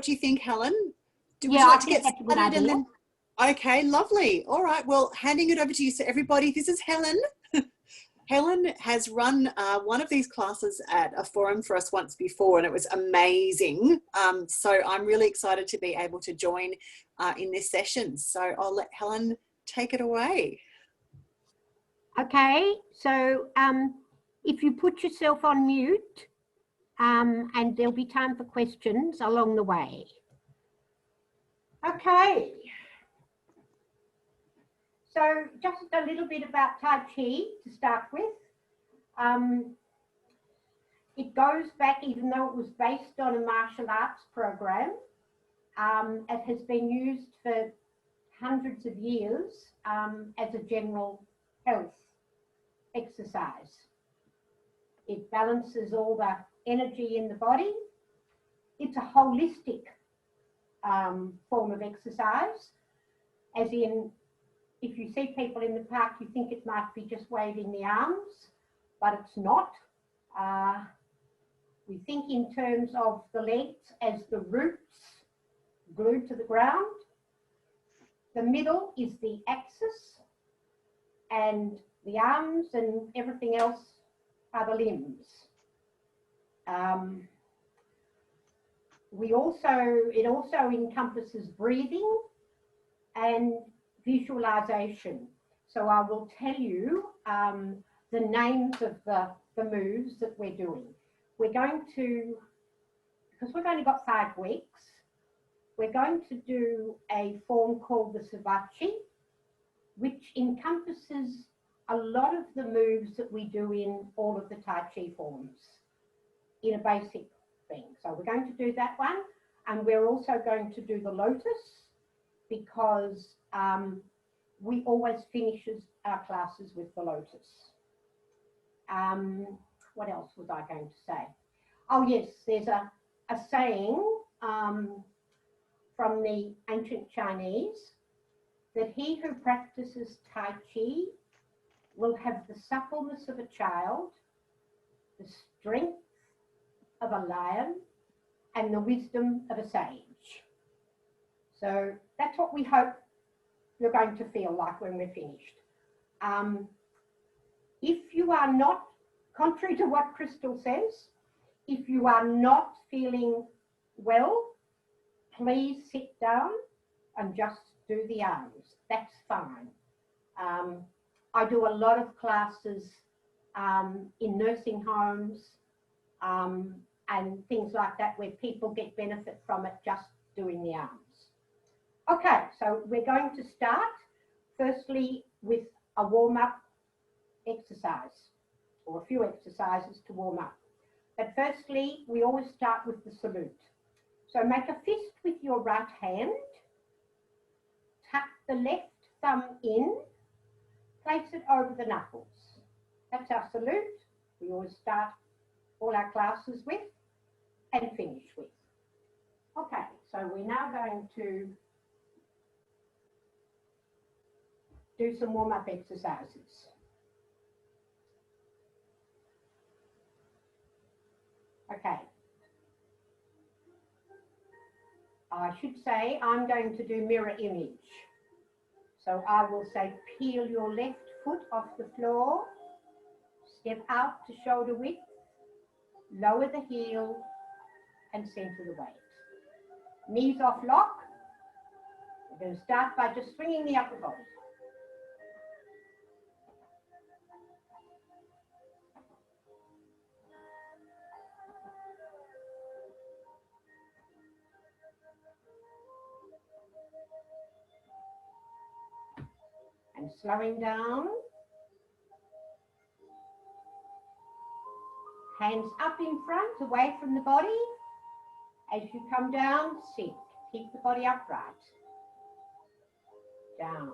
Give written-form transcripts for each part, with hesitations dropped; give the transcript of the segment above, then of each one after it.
do you think, Helen? Would Yeah, you like I to think get that's a good started idea. and then? Okay, lovely. All right, well, handing it over to you. So everybody, this is Helen. Helen has run one of these classes at a forum for us once before, and it was amazing. So I'm really excited to be able to join in this session. So I'll let Helen take it away. Okay, so if you put yourself on mute, and there'll be time for questions along the way. Okay. So just a little bit about Tai Chi to start with. It goes back, even though it was based on a martial arts program, it has been used for hundreds of years as a general health exercise. It balances all the energy in the body. It's a holistic form of exercise, as in, if you see people in the park, you think it might be just waving the arms, but it's not. We think in terms of the legs as the roots glued to the ground. The middle is the axis, and the arms and everything else are the limbs. It also encompasses breathing and visualization. So I will tell you the names of the moves that we're doing. We're going to, because we've only got 5 weeks, we're going to do a form called the Savachi, which encompasses a lot of the moves that we do in all of the Tai Chi forms in a basic thing. So we're going to do that one, and we're also going to do the lotus, because we always finish our classes with the lotus. What else was I going to say? Oh yes, there's a saying from the ancient Chinese that he who practices Tai Chi will have the suppleness of a child, the strength of a lion, and the wisdom of a sage. So that's what we hope you're going to feel like when we're finished. If you are not, contrary to what Crystal says, if you are not feeling well, please sit down and just do the arms. That's fine. I do a lot of classes in nursing homes and things like that, where people get benefit from it just doing the arms. Okay, so we're going to start firstly with a warm-up exercise, or a few exercises to warm up. But firstly, we always start with the salute. So make a fist with your right hand, tuck the left thumb in, place it over the knuckles. That's our salute. We always start all our classes with and finish with. Okay, so we're now going to do some warm-up exercises. Okay. I should say I'm going to do mirror image. So I will say, peel your left foot off the floor, step out to shoulder width, lower the heel and center the weight. Knees off lock. We're going to start by just swinging the upper body. And slowing down. Hands up in front, away from the body. As you come down, sit. Keep the body upright. Down.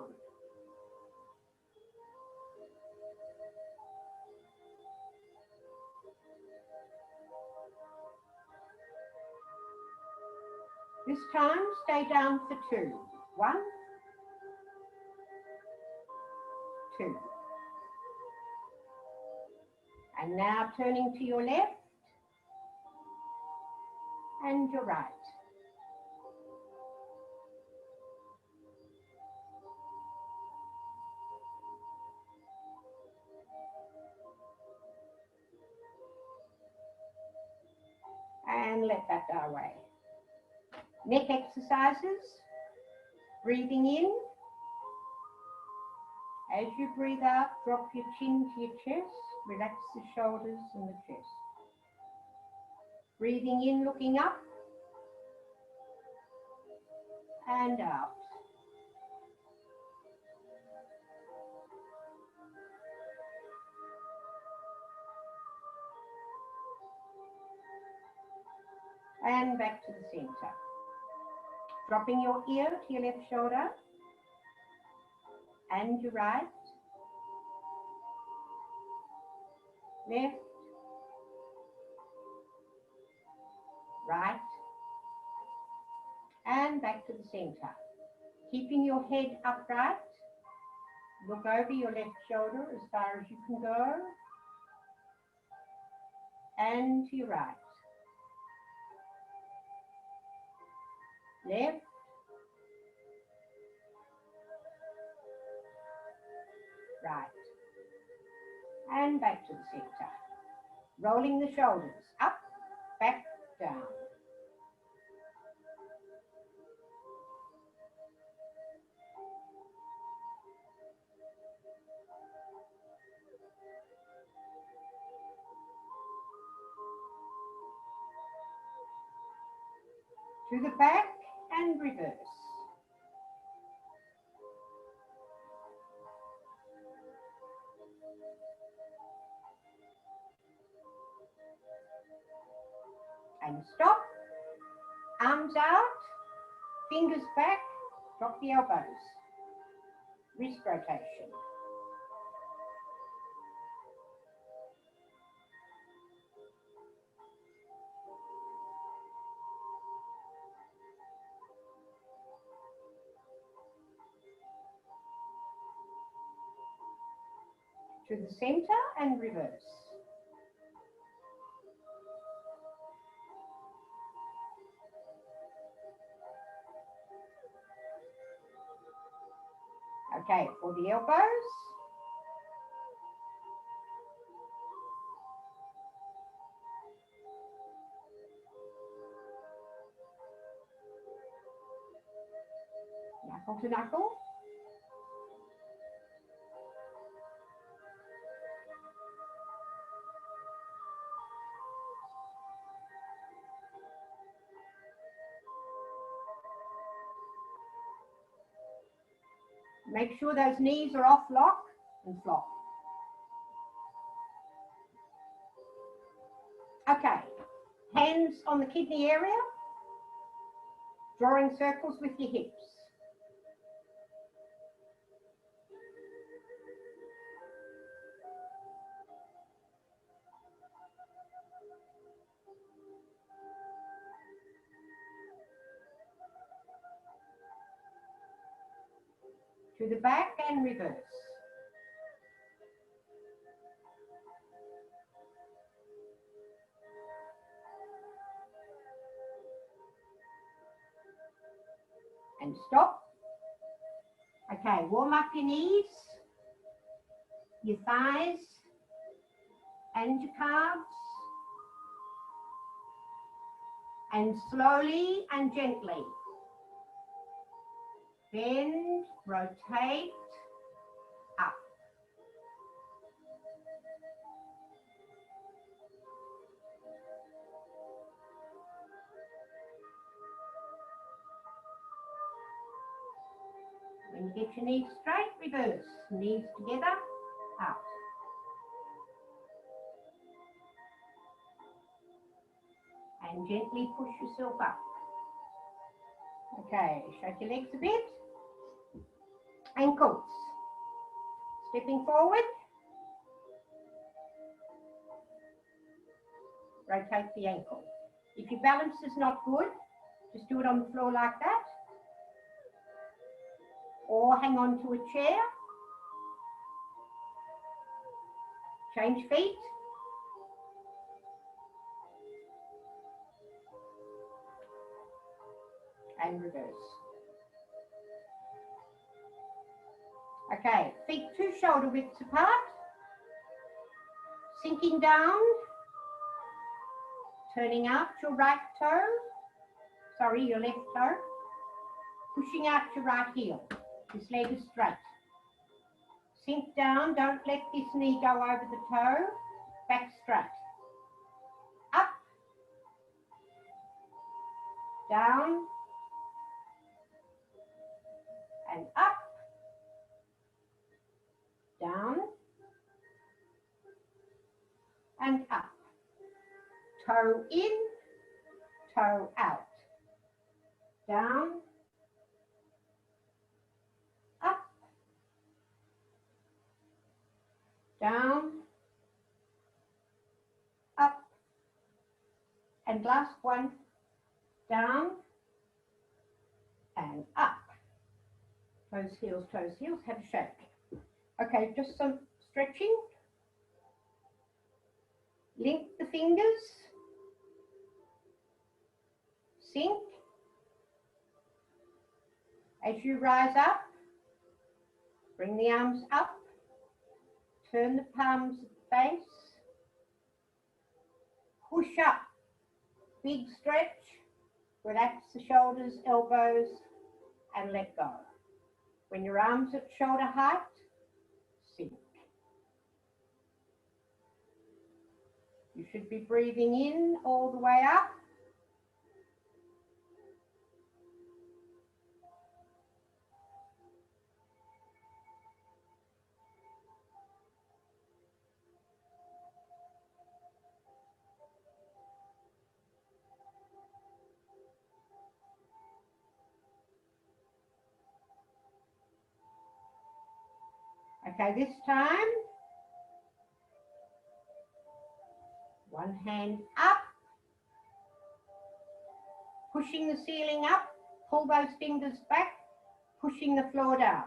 This time, stay down for 2. 1, 2. And now turning to your left and your right. and let that go away. Neck exercises. Breathing in. As you breathe out, drop your chin to your chest. Relax the shoulders and the chest. Breathing in, looking up. And out. And back to the center. Dropping your ear to your left shoulder and your right. Left. Right. And back to the center. Keeping your head upright. Look over your left shoulder as far as you can go. And to your right. Left. Right. And back to the center. Rolling the shoulders up, back, down. To the back and reverse. And stop. Arms out, fingers back, drop the elbows. Wrist rotation. To the center and reverse. Okay, for the elbows. Knuckle to knuckle. Make sure those knees are off lock and flop. Okay, hands on the kidney area, drawing circles with your hips. To the back and reverse. And stop. Okay, warm up your knees, your thighs, and your calves. And slowly and gently bend, rotate, up. When you get your knees straight, reverse. Knees together, up. And gently push yourself up. Okay, shake your legs a bit. Ankles. Stepping forward. Rotate the ankle. If your balance is not good, just do it on the floor like that. Or hang on to a chair. Change feet. And reverse. Okay, feet 2 shoulder widths apart. Sinking down. Turning out your right toe, sorry, your left toe. Pushing out your right heel. This leg is straight. Sink down, don't let this knee go over the toe. Back straight. Up. Down. And up. Down. And up. Toe in, toe out. Down. Up. Down. Up. And last one. Down. And up. Toes, heels, have a shake. Okay, just some stretching. Link the fingers. Sink. As you rise up, bring the arms up. Turn the palms at the base. Push up. Big stretch. Relax the shoulders, elbows, and let go. When your arms at shoulder height, sink. You should be breathing in all the way up. Okay, this time, one hand up, pushing the ceiling up, pull those fingers back, pushing the floor down.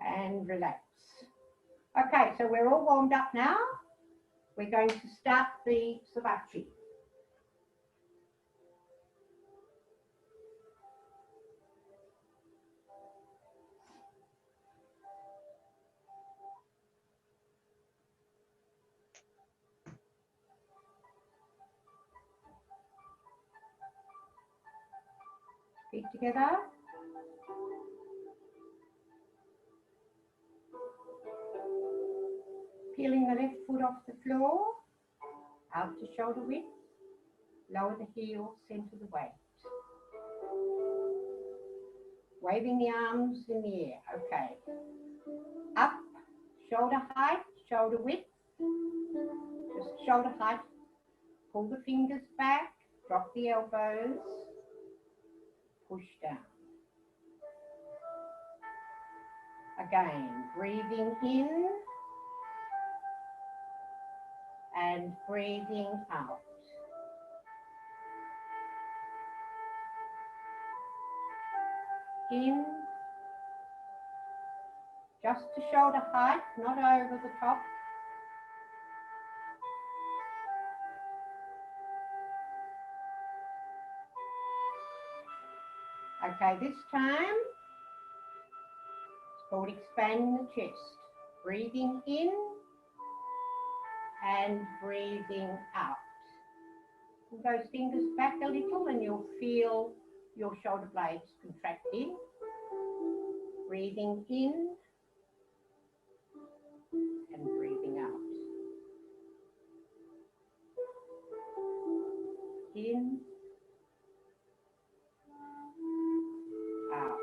And relax. Okay, so we're all warmed up now. We're going to start the Savate. Feet together. Peeling the left foot off the floor, out to shoulder width, lower the heel, center the weight. Waving the arms in the air, okay. Up, shoulder height, shoulder width, just shoulder height. Pull the fingers back, drop the elbows, push down. Again, breathing in and breathing out. In, just to shoulder height, not over the top. Okay, this time, it's called expanding the chest. Breathing in and breathing out. Pull those fingers back a little and you'll feel your shoulder blades contracting. Breathing in and breathing out. In, out.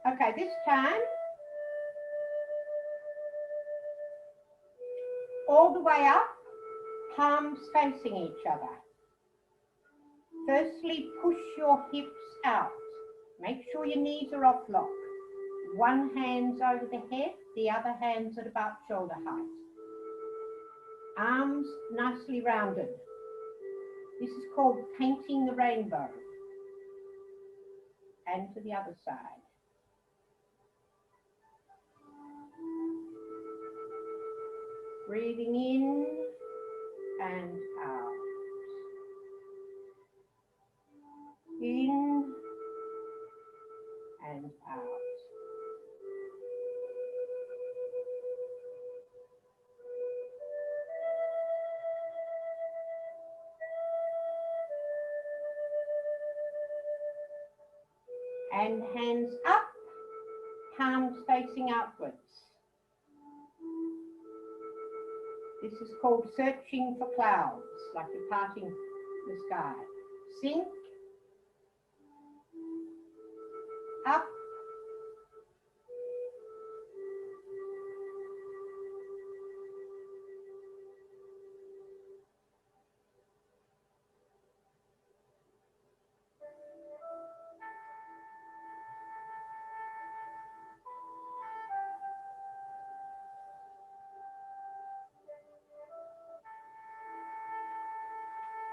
Okay, this time, all the way up, palms facing each other. Firstly, push your hips out. Make sure your knees are off lock. One hand's over the head, the other hand's at about shoulder height. Arms nicely rounded. This is called painting the rainbow. And to the other side. Breathing in and out. In and out. And hands up, palms facing outwards. This is called searching for clouds, like you're parting the sky. Sink, up,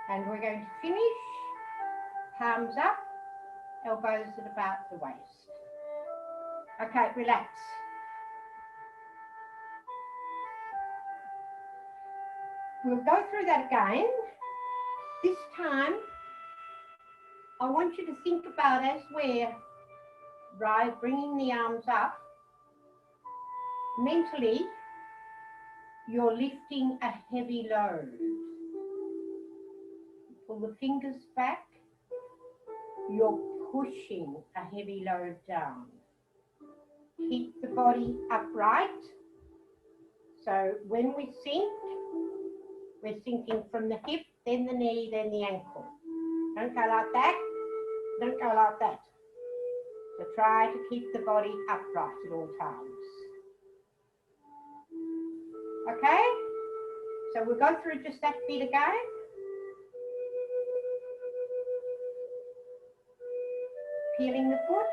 and we're going to finish, palms up, elbows at about the waist. Okay, relax. We'll go through that again. This time, I want you to think about as we're bringing the arms up, mentally, you're lifting a heavy load. Pull the fingers back, you're pushing a heavy load down. Keep the body upright. So when we sink, we're sinking from the hip, then the knee, then the ankle. Don't go like that. Don't go like that. So try to keep the body upright at all times. Okay? So we'll go through just that bit again. Peeling the foot,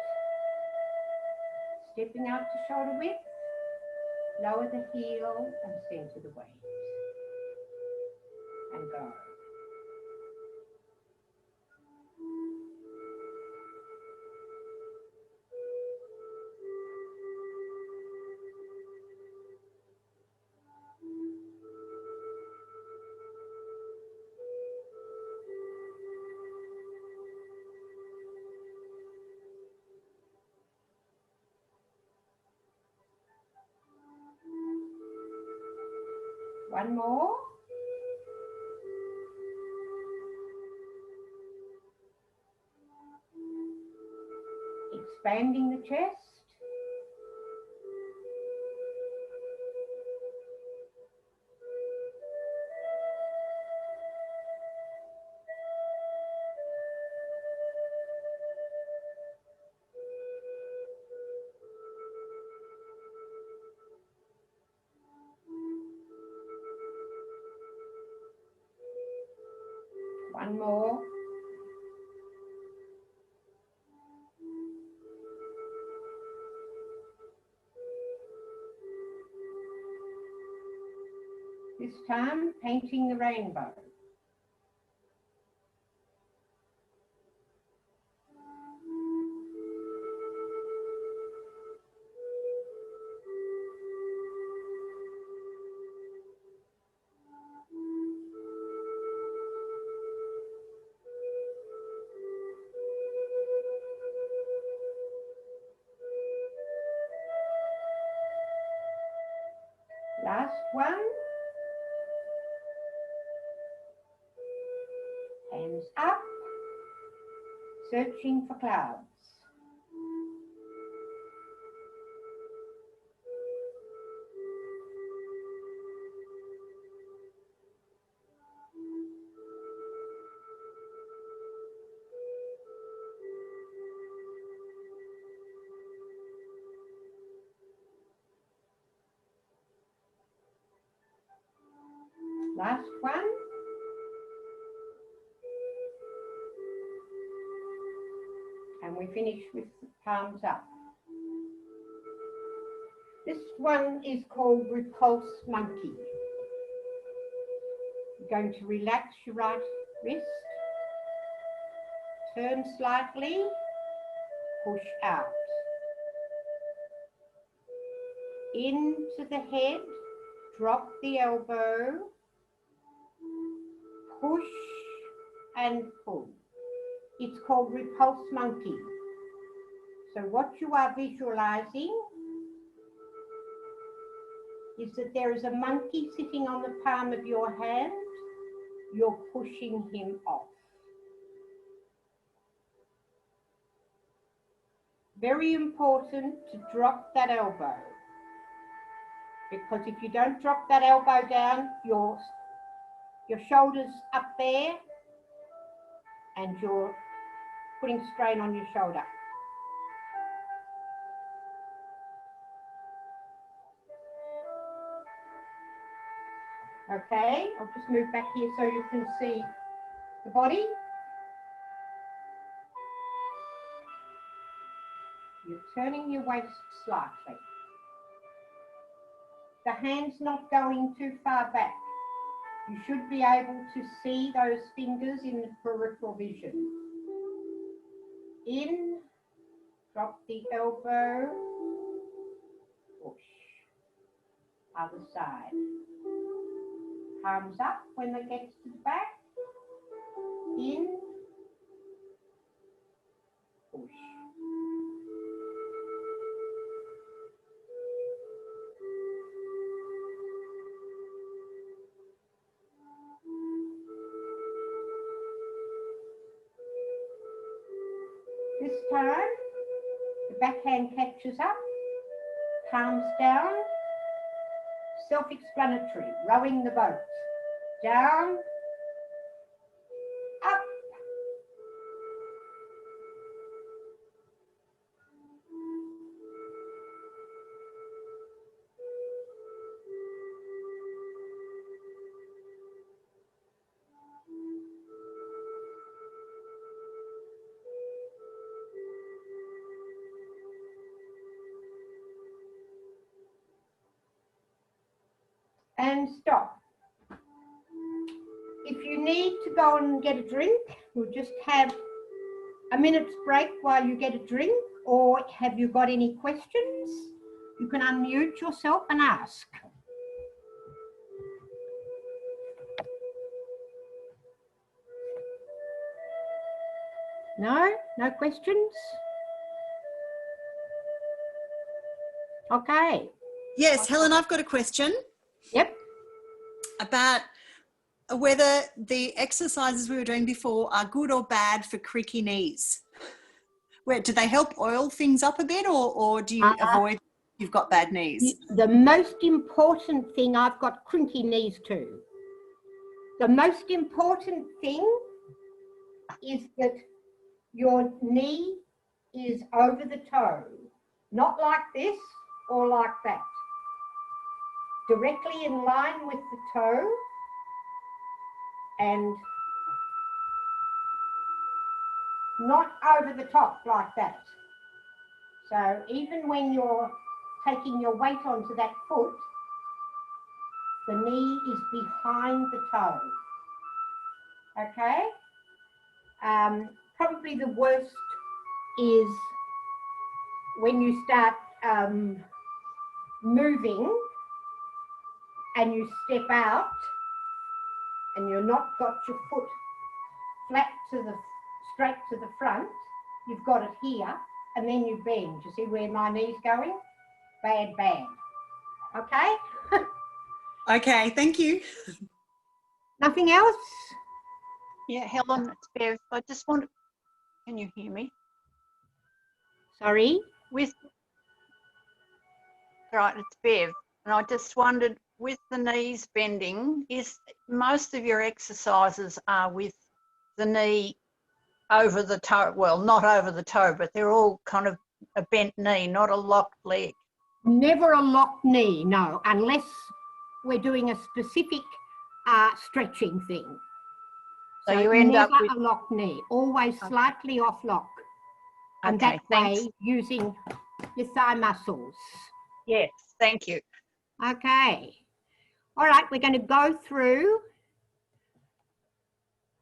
stepping out to shoulder width, lower the heel and center the weight. And go. One more. Expanding the chest. One more. This time, painting the rainbow. Last one. Hands up, searching for clouds. Last one. And we finish with the palms up. This one is called Repulse Monkey. You're going to relax your right wrist, turn slightly, push out. Into the head, drop the elbow, push and pull. It's called Repulse Monkey. So what you are visualizing is that there is a monkey sitting on the palm of your hand. You're pushing him off. Very important to drop that elbow, because if you don't drop that elbow down, your shoulders up there and you're putting strain on your shoulder. Okay, I'll just move back here so you can see the body. You're turning your waist slightly. The hand's not going too far back. You should be able to see those fingers in the peripheral vision. In, drop the elbow, push. Other side. Palms up when it gets to the back. In, push. This time, the backhand catches up, palms down, self-explanatory, rowing the boat. Down, up, and stop. If you need to go and get a drink, we'll just have a minute's break while you get a drink, or have you got any questions? You can unmute yourself and ask. No? No questions? Okay. Yes, Helen, I've got a question. Yep. About whether the exercises we were doing before are good or bad for creaky knees. Do they help oil things up a bit, or do you avoid you've got bad knees? The most important thing, I've got crinky knees too. The most important thing is that your knee is over the toe, not like this or like that. Directly in line with the toe, and not over the top like that. So even when you're taking your weight onto that foot, the knee is behind the toe. Okay? Probably the worst is when you start moving and you step out and you're not got your foot flat to the straight to the front, you've got it here, and then you bend. You see where my knee's going? Bad, bad. Okay? Okay, thank you. Nothing else? Yeah, Helen, it's Bev. I just want to, can you hear me? Sorry? Right, it's Bev. And I just wondered, with the knees bending, is most of your exercises are with the knee over the toe? Well, not over the toe, but they're all kind of a bent knee, not a locked leg. Never a locked knee, no, unless we're doing a specific stretching thing. So you end up never with a locked knee, always slightly off lock. And Okay, that thanks. way using your thigh muscles. Yes, thank you. Okay. All right, we're going to go through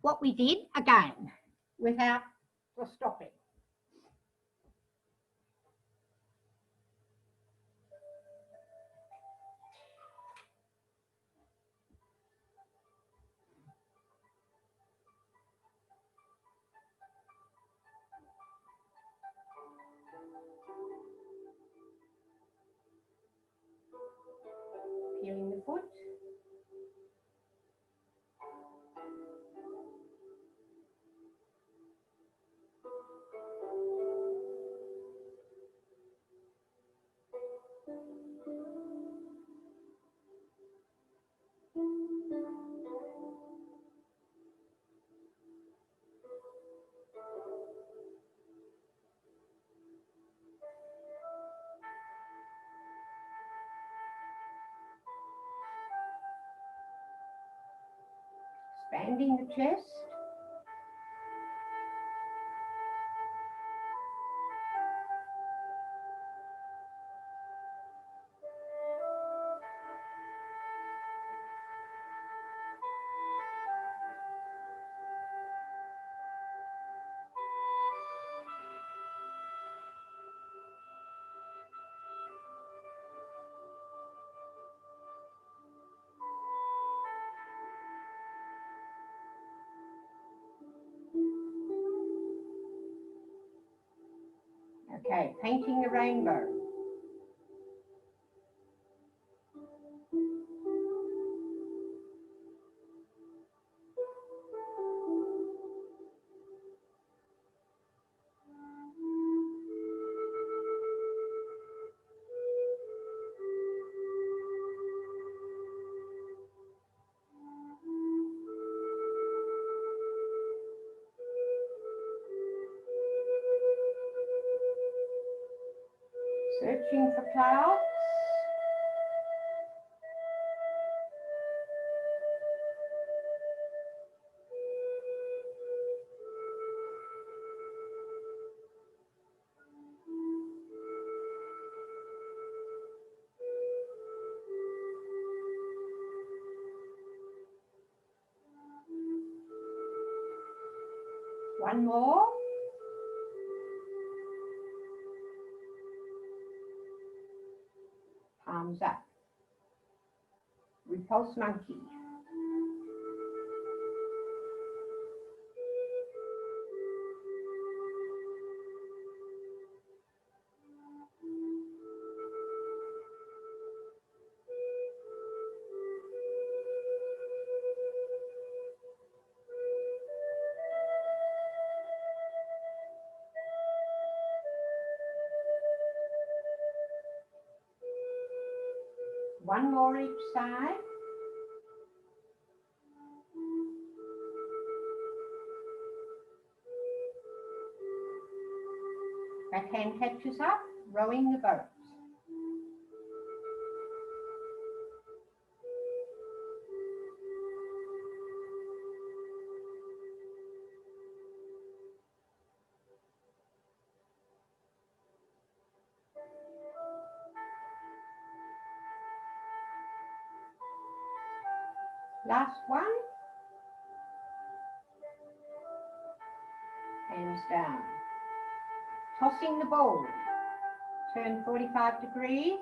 what we did again without the stopping. Feeling the foot. Expanding the chest. Okay, painting a rainbow. Searching for clouds. One more. Palms up. Repulse monkey. One more each side. Backhand catches up, rowing the boat. Last one. Hands down. Tossing the ball. Turn 45 degrees.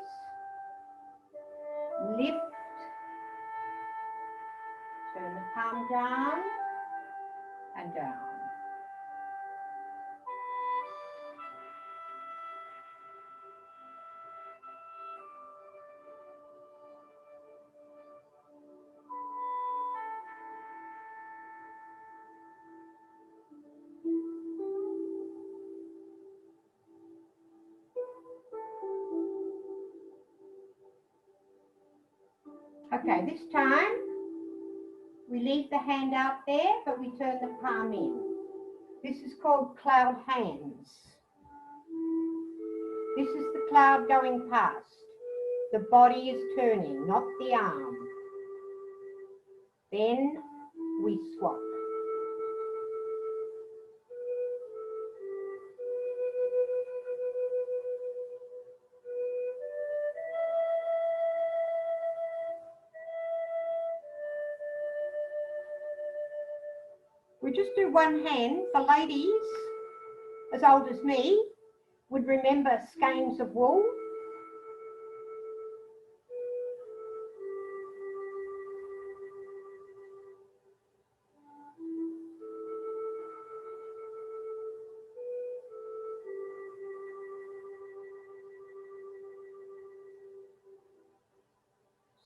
Lift. Turn the palm down and down. Okay, this time we leave the hand out there, but we turn the palm in. This is called cloud hands. This is the cloud going past. The body is turning, not the arm. Then we swap. We just do one hand. For ladies as old as me would remember skeins of wool.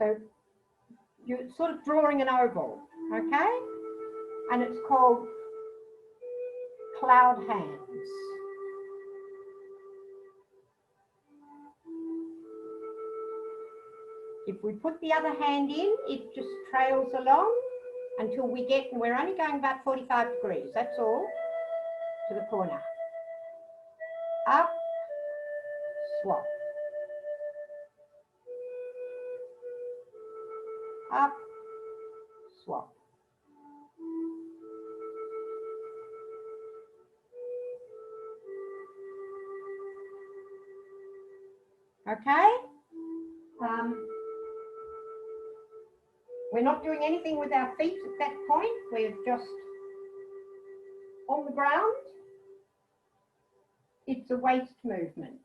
So you're sort of drawing an oval, okay? And it's called cloud hands. If we put the other hand in, it just trails along until we get, and we're only going about 45 degrees, that's all, to the corner. Up, swap. Up, swap. Okay? We're not doing anything with our feet at that point. We're just on the ground. It's a waist movement.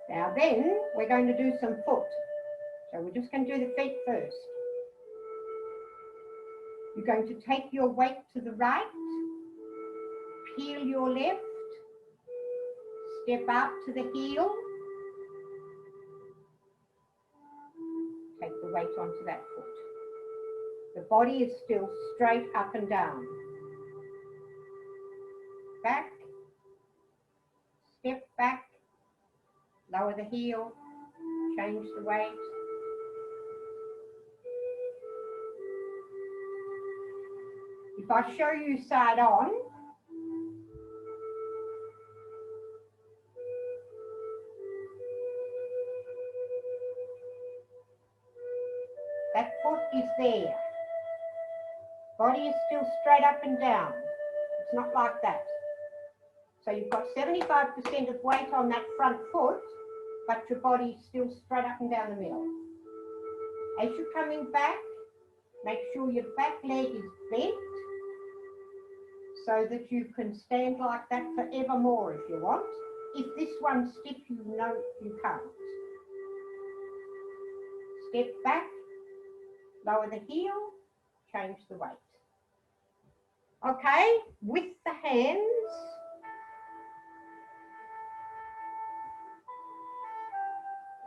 Now then, we're going to do some foot. So we're just going to do the feet first. You're going to take your weight to the right, peel your left, step out to the heel, take the weight onto that foot. The body is still straight up and down. Back, step back, lower the heel, change the weight. If I show you side on, that foot is there. Body is still straight up and down. It's not like that. So you've got 75% of weight on that front foot, but your body is still straight up and down the middle. As you're coming back, make sure your back leg is bent so that you can stand like that forevermore if you want. If this one's stiff, you know you can't. Step back, lower the heel, change the weight. Okay, with the hands,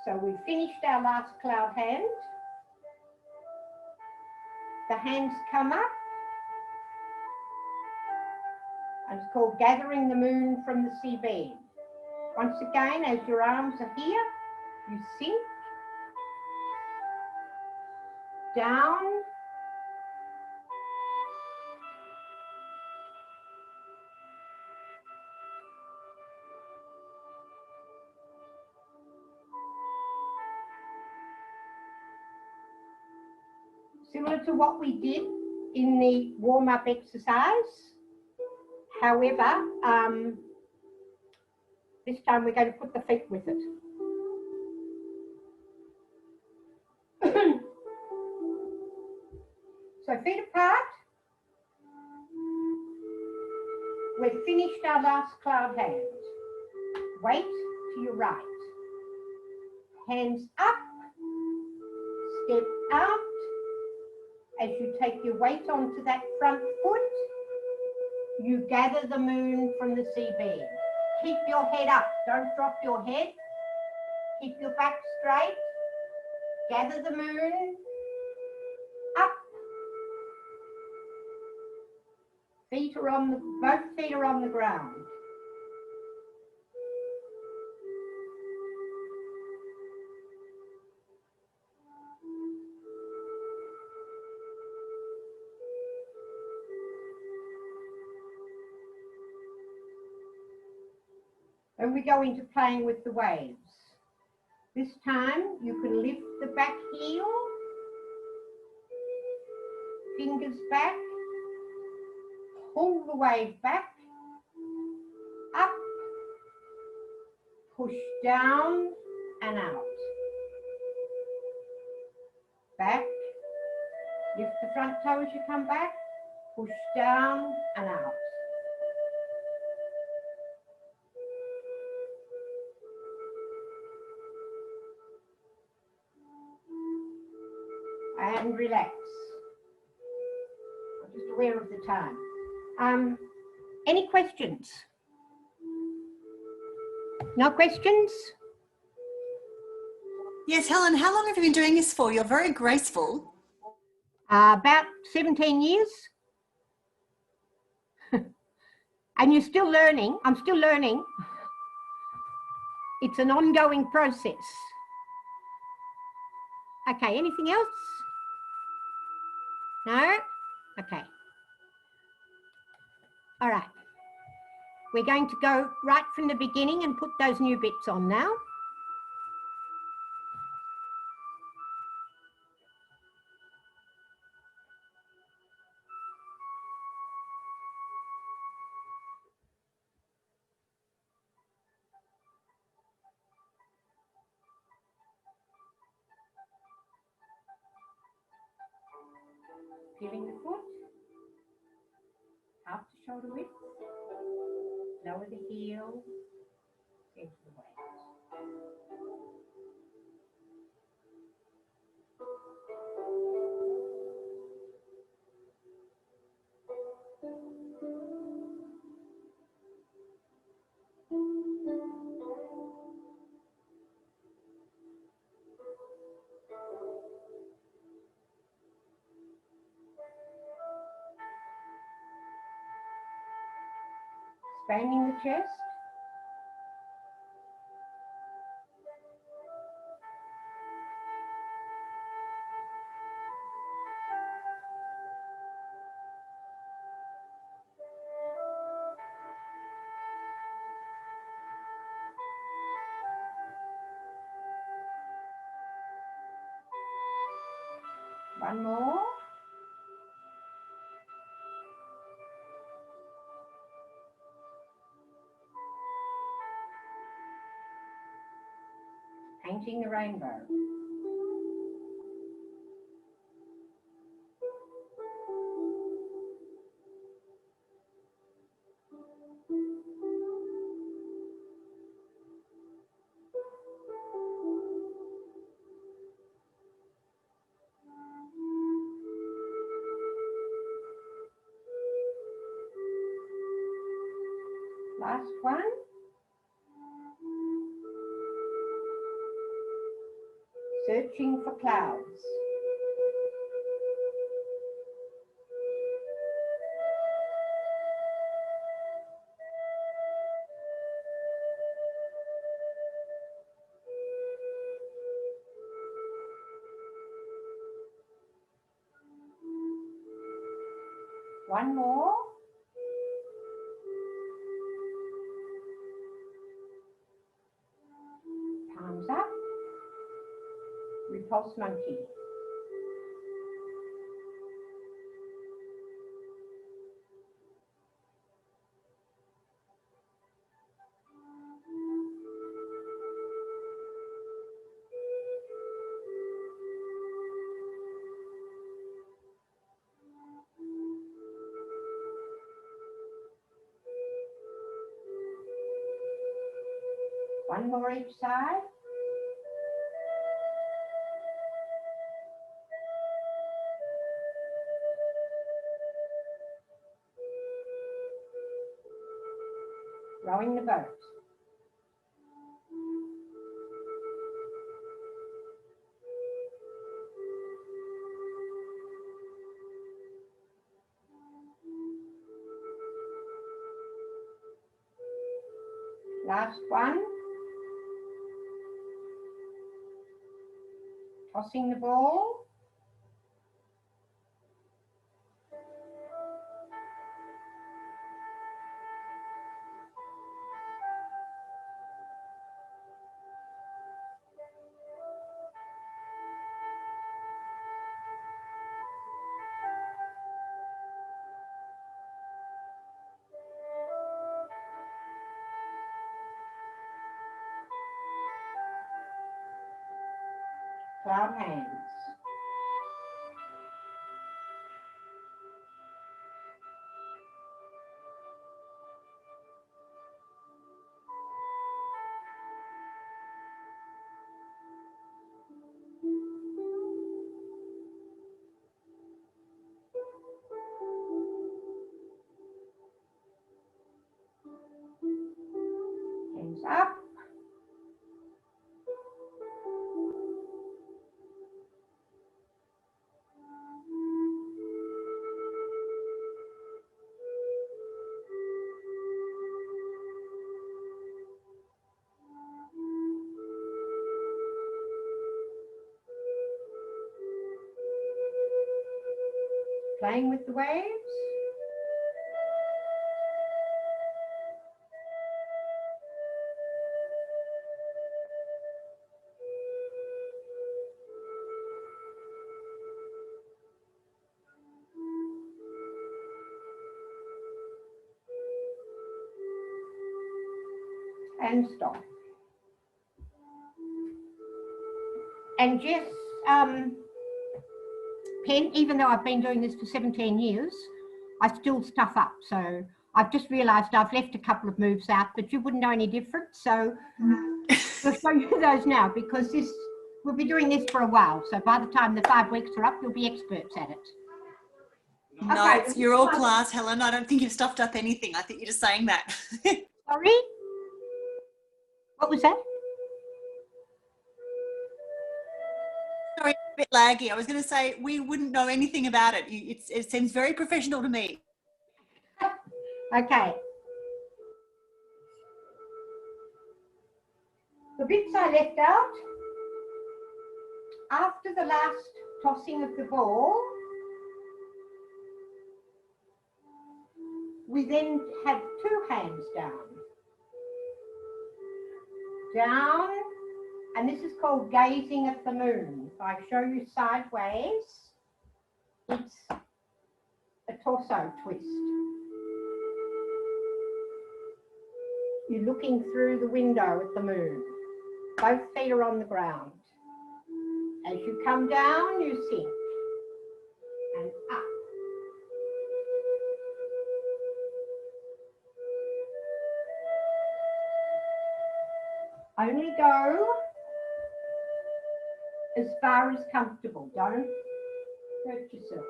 so we've finished our last cloud hand. The hands come up, and it's called gathering the moon from the sea bed. Once again, as your arms are here, you sink down, similar to what we did in the warm-up exercise. However, this time we're going to put the feet with it. So feet apart. We've finished our last cloud hand. Weight to your right. Hands up. Step out. As you take your weight onto that front foot, you gather the moon from the sea bed. Keep your head up. Don't drop your head. Keep your back straight. Gather the moon. Up. Feet are on the, both feet are on the ground. Then we go into playing with the waves. This time you can lift the back heel, fingers back, pull the wave back, up, push down and out. Back, lift the front toe as you come back, push down and out. And relax. I'm just aware of the time. Any questions? No questions? Yes, Helen, how long have you been doing this for? You're very graceful. About 17 years. And you're still learning. I'm still learning. It's an ongoing process. Okay, anything else? No? Okay. All right. We're going to go right from the beginning and put those new bits on now. Feeling the foot, half the shoulder width, lower the heel, into the waist. Expanding the chest. One more. Painting the rainbow. Last one. Searching for clouds. One more. Palms up. Repulse monkey. One more each side. Rowing the boat. Last one. Tossing the ball. cloud hands. Hands up. Playing with the waves. And stop. And Jess, Pen, even though I've been doing this for 17 years, I still stuff up. So I've just realised I've left a couple of moves out, but you wouldn't know any different. So I'll show you those now, because we'll be doing this for a while. So by the time the 5 weeks are up, you'll be experts at it. No, Okay. you're all class, Helen. I don't think you've stuffed up anything. I think you're just saying that. Sorry? What was that? Sorry, a bit laggy. I was going to say we wouldn't know anything about it. It seems very professional to me. Okay. The bits I left out, after the last tossing of the ball, we then had 2 hands down. Down, and this is called gazing at the moon. If I show you sideways, it's a torso twist. You're looking through the window at the moon. Both feet are on the ground. As you come down, you sink and up. Only go as far as comfortable. Don't hurt yourself.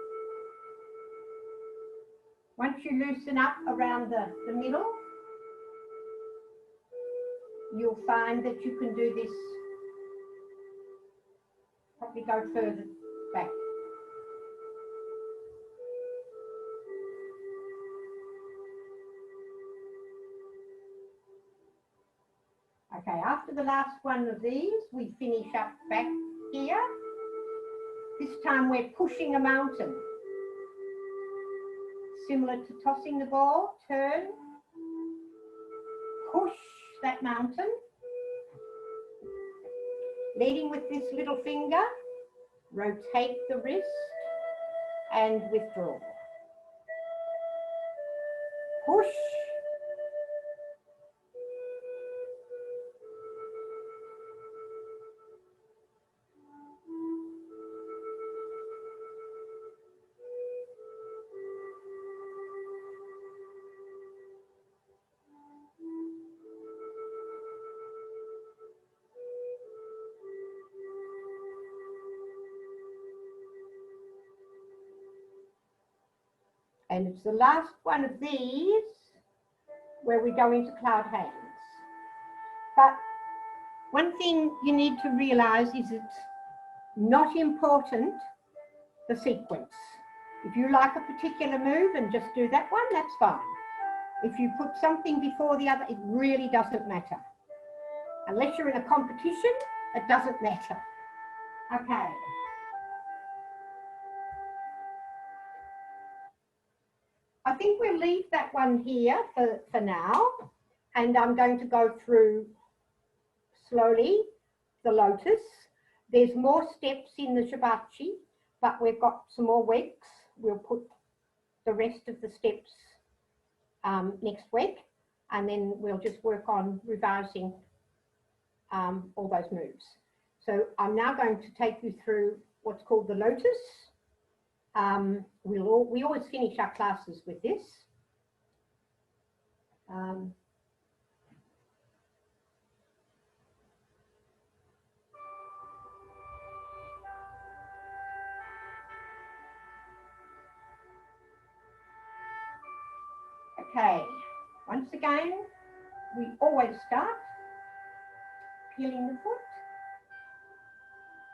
Once you loosen up around the middle, you'll find that you can do this. Probably go further back. Okay, after the last one of these, we finish up back here. This time we're pushing a mountain. Similar to tossing the ball, turn, push that mountain. Leading with this little finger, rotate the wrist and withdraw. Push. And it's the last one of these where we go into cloud hands. But one thing you need to realize is it's not important, the sequence. If you like a particular move and just do that one, that's fine. If you put something before the other, it really doesn't matter. Unless you're in a competition, it doesn't matter. Okay. I think we'll leave that one here for now, and I'm going to go through slowly the lotus. There's more steps in the Shibachi, but we've got some more weeks. We'll put the rest of the steps next week, and then we'll just work on revising all those moves. So I'm now going to take you through what's called the lotus. We always finish our classes with this. Okay, once again, we always start peeling the foot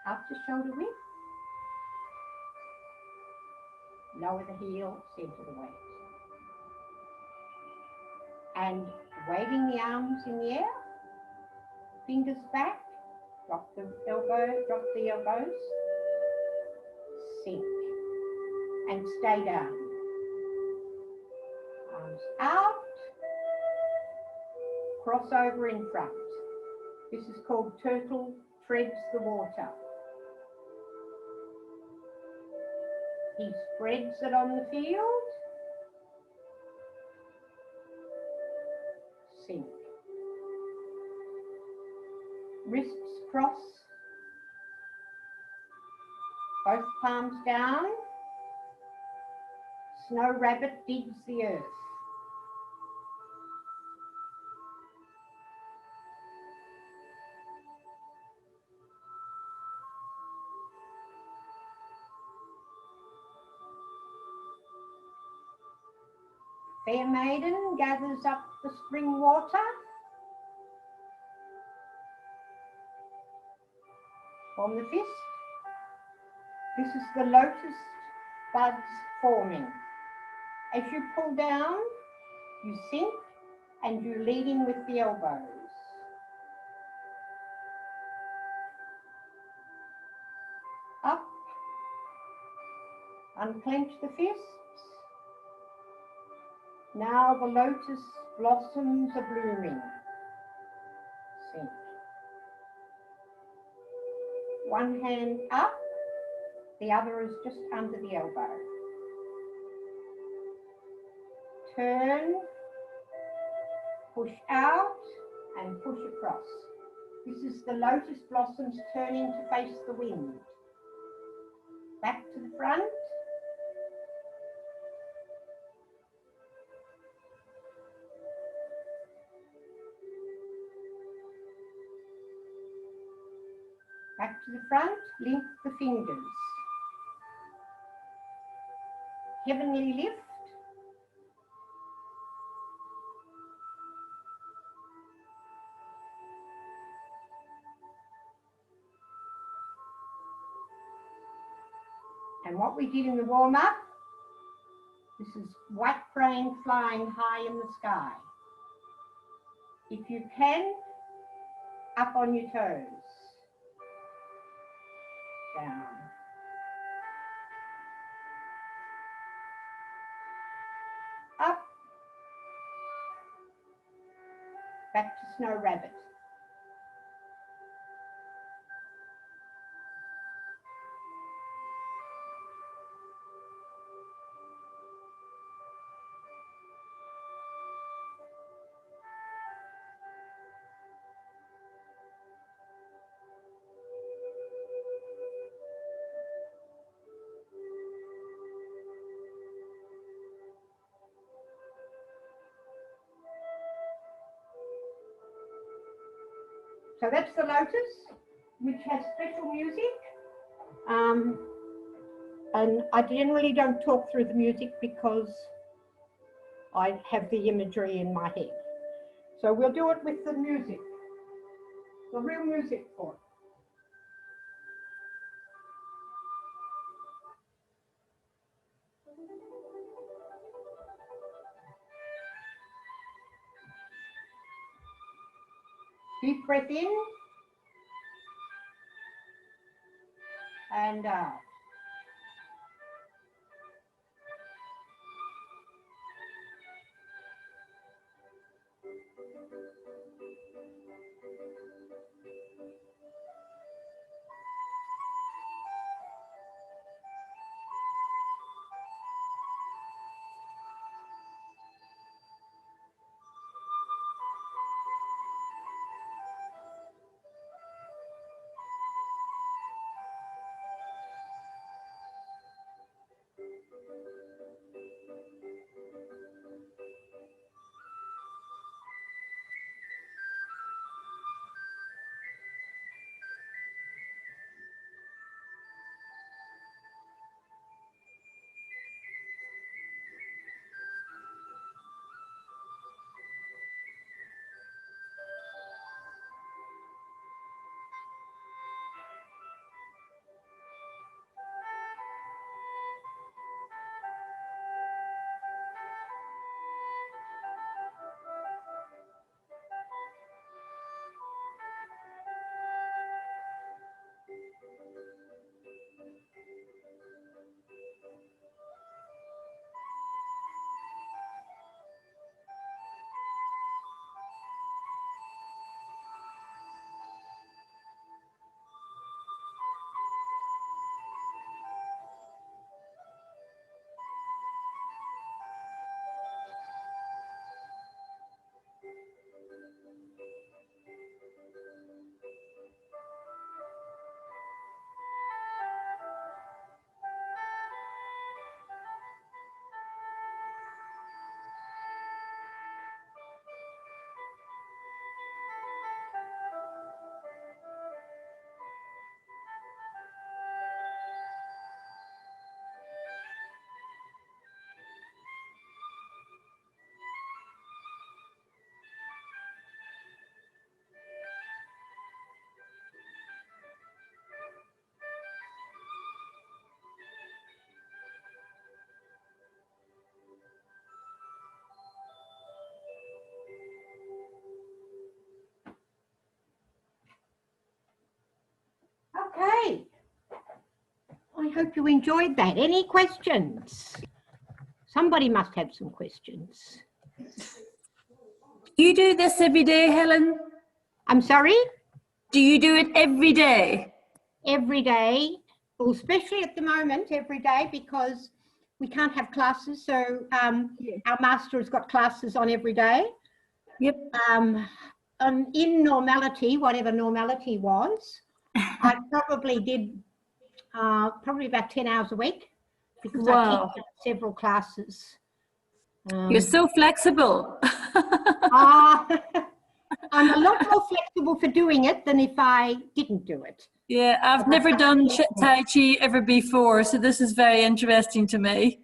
up to shoulder width, lower the heel, center the weight, and waving the arms in the air, fingers back, drop the elbows, sink, and stay down. Arms out, cross over in front. This is called turtle treads the water. He spreads it on the field, sink. Wrists cross, both palms down. Snow rabbit digs the earth. Fair maiden gathers up the spring water. From the fist. This is the lotus buds forming. As you pull down, you sink and you lead in with the elbows. Up, unclench the fists. Now the lotus blossoms are blooming. Sink. One hand up, the other is just under the elbow. Turn, push out and push across. This is the lotus blossoms turning to face the wind. Back to the front. Back to the front, link the fingers. Heavenly lift. And what we did in the warm-up, this is white crane flying high in the sky. If you can, up on your toes. Down. Up. Back to snow rabbit. So that's the lotus, which has special music. And I generally don't talk through the music because I have the imagery in my head. So we'll do it with the music, the real music for it. Deep breath in and out. hope you enjoyed that. Any questions? Somebody must have some questions. Do you do this every day, Helen? I'm sorry? Do you do it every day? Every day, well, especially at the moment, every day, because we can't have classes. So our master has got classes on every day. Yep. In normality, whatever normality was, I probably did probably about 10 hours a week, because I teach several classes. You're so flexible. I'm a lot more flexible for doing it than if I didn't do it. Yeah, I've never done Tai Chi ever before, so this is very interesting to me.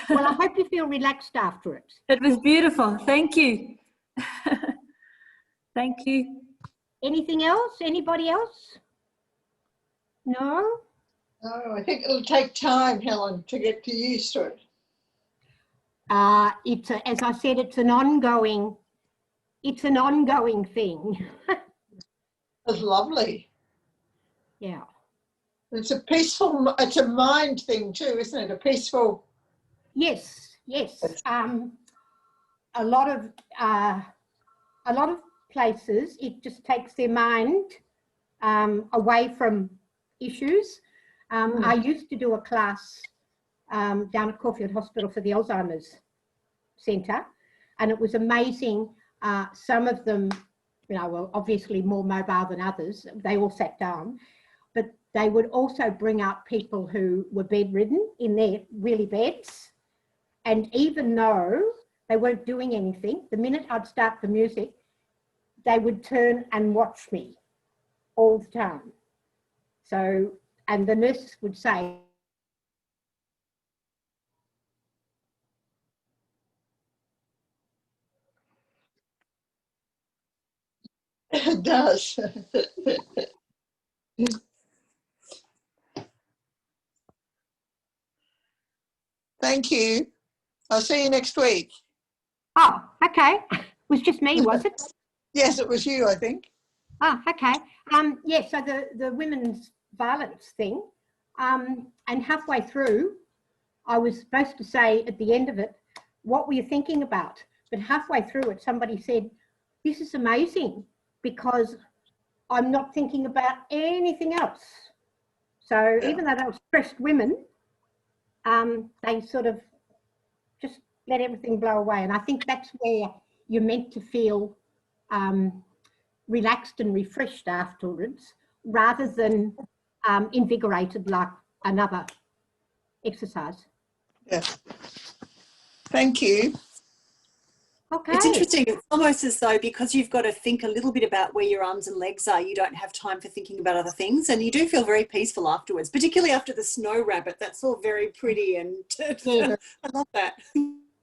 Well, I hope you feel relaxed after it. It was beautiful. Thank you. Thank you. Anything else? Anybody else? No? No, I think it'll take time, Helen, to get used to it. As I said, it's an ongoing thing. It's lovely. Yeah. It's a mind thing too, isn't it? A peaceful. Yes, yes. A lot of places, it just takes their mind away from issues. I used to do a class down at Caulfield Hospital for the Alzheimer's Centre, and it was amazing. Some of them, were obviously more mobile than others. They all sat down, but they would also bring up people who were bedridden in their wheelie beds. And even though they weren't doing anything, the minute I'd start the music, they would turn and watch me all the time. So, and the nurse would say, It does. Thank you. I'll see you next week. oh, okay. It was just me, was it? Yes, it was you, I think. Oh, okay. Yeah, so the women's violence thing, and halfway through, I was supposed to say at the end of it, what were you thinking about? But halfway through it, somebody said, this is amazing because I'm not thinking about anything else. So even though they were stressed women, they sort of just let everything blow away. And I think that's where you're meant to feel relaxed and refreshed afterwards, rather than invigorated like another exercise. Yeah. Thank you. Okay. It's interesting. It's almost as though because you've got to think a little bit about where your arms and legs are, you don't have time for thinking about other things, and you do feel very peaceful afterwards, particularly after the snow rabbit. That's all very pretty, and Yeah. I love that.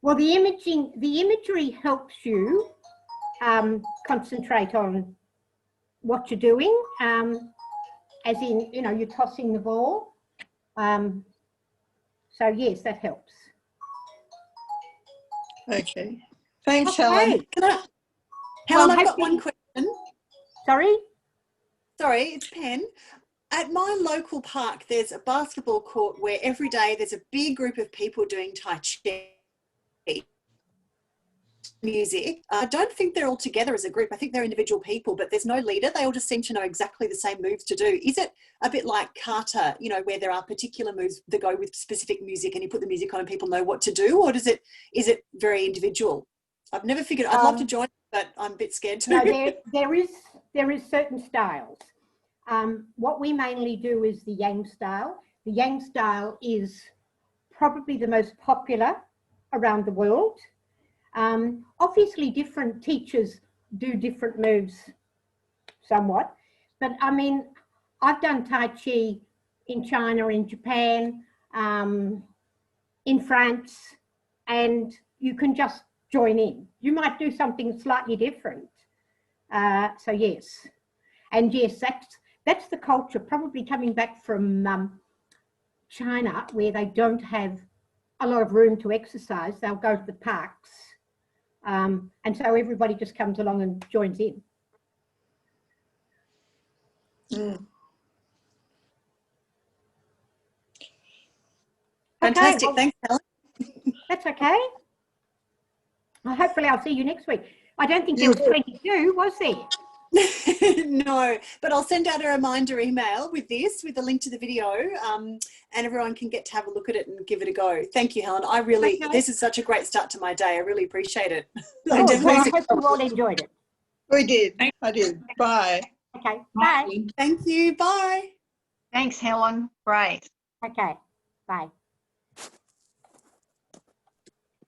Well, the imagery helps you concentrate on what you're doing, as in, you're tossing the ball. So yes, that helps. Okay. Thanks, Okay. Helen. Helen, Well, I've got one question. Sorry? Sorry, it's Pen. At my local park, there's a basketball court where every day there's a big group of people doing Tai Chi music. I don't think they're all together as a group. I think they're individual people, but there's no leader. They all just seem to know exactly the same moves to do. Is it a bit like kata, where there are particular moves that go with specific music and you put the music on and people know what to do? Or is it very individual? I've never figured. I'd love to join, but I'm a bit scared too. No, there is certain styles. What we mainly do is the Yang style. The Yang style is probably the most popular around the world. Obviously, different teachers do different moves somewhat, but I mean, I've done Tai Chi in China, in Japan, in France, and you can just join in. You might do something slightly different. So yes, and yes, that's the culture, probably coming back from China, where they don't have a lot of room to exercise. They'll go to the parks, and so everybody just comes along and joins in. Fantastic. well, Thanks, Helen. that's okay. Well, hopefully I'll see you next week. I don't think there You was 22, was there? No, but I'll send out a reminder email with this, with a link to the video, and everyone can get to have a look at it and give it a go. Thank you, Helen. Okay. This is such a great start to my day. I really appreciate it. I Good. Well, I definitely- hope you all enjoyed it. We did. I did. Bye. Okay, bye. Thank you. Bye. Thanks, Helen. Great. Okay, bye.